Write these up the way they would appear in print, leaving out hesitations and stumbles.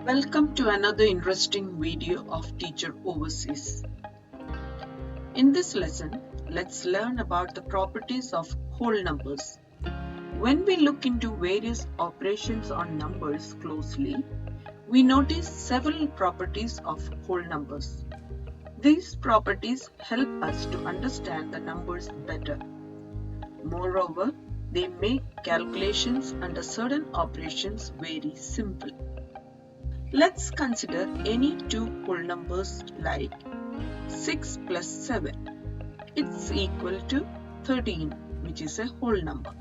Welcome to another interesting video of Teacher Overseas. In this lesson, let's learn about the properties of whole numbers. When we look into various operations on numbers closely, we notice several properties of whole numbers. These properties help us to understand the numbers better. Moreover, they make calculations under certain operations very simple. Let's consider any two whole numbers like 6 plus 7. It's equal to 13, which is a whole number.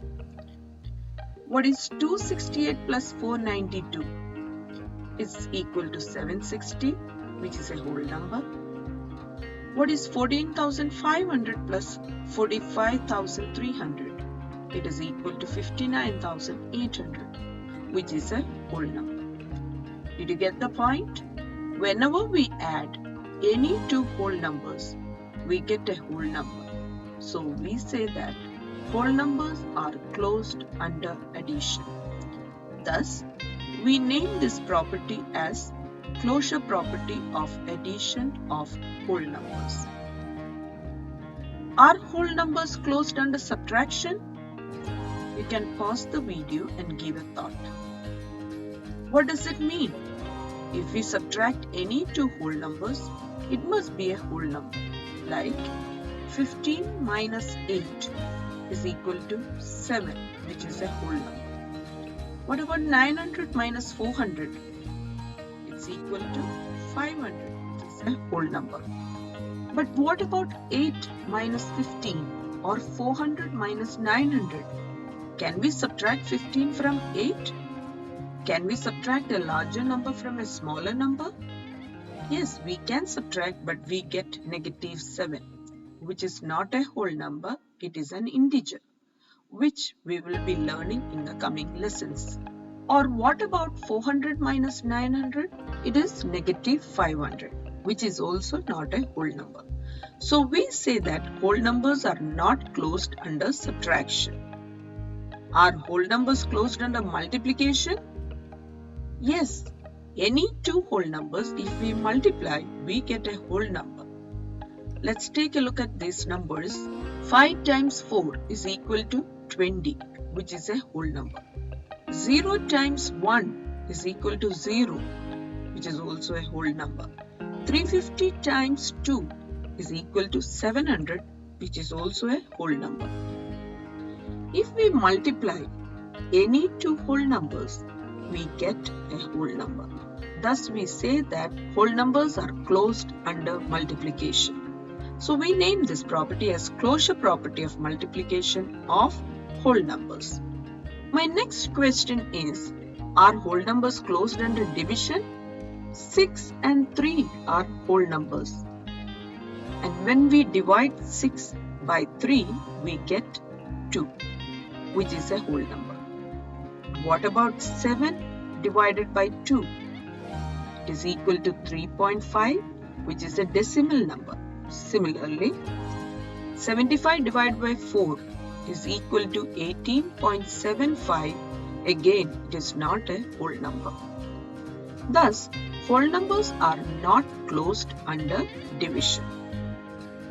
What is 268 plus 492? It's equal to 760, which is a whole number. What is 14,500 plus 45,300? It is equal to 59,800, which is a whole number. Did you get the point? Whenever we add any two whole numbers, we get a whole number. So we say that whole numbers are closed under addition. Thus, we name this property as closure property of addition of whole numbers. Are whole numbers closed under subtraction? You can pause the video and give a thought. What does it mean? If we subtract any two whole numbers, it must be a whole number. Like 15 minus 8 is equal to 7, which is a whole number. What about 900 minus 400? It's equal to 500, which is a whole number. But what about 8 minus 15 or 400 minus 900? Can we subtract 15 from 8? Can we subtract a larger number from a smaller number? Yes, we can subtract, but we get negative 7, which is not a whole number, it is an integer, which we will be learning in the coming lessons. Or what about 400 minus 900? It is negative 500, which is also not a whole number. So we say that whole numbers are not closed under subtraction. Are whole numbers closed under multiplication? Yes, any two whole numbers, if we multiply, we get a whole number. Let's take a look at these numbers. 5 times 4 is equal to 20, which is a whole number. 0 times 1 is equal to 0, which is also a whole number. 350 times 2 is equal to 700, which is also a whole number. If we multiply any two whole numbers, we get a whole number. Thus, we say that whole numbers are closed under multiplication. So, we name this property as closure property of multiplication of whole numbers. My next question is, are whole numbers closed under division? 6 and 3 are whole numbers. And when we divide 6 by 3, we get 2, which is a whole number. What about 7 divided by 2? It is equal to 3.5, which is a decimal number. Similarly, 75 divided by 4 is equal to 18.75. Again, it is not a whole number. Thus, whole numbers are not closed under division.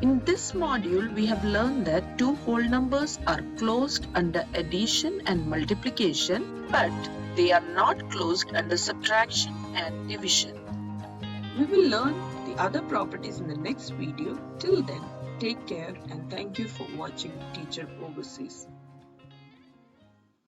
In this module, we have learned that two whole numbers are closed under addition and multiplication, but they are not closed under subtraction and division. We will learn the other properties in the next video. Till then, take care and thank you for watching Teacher Overseas.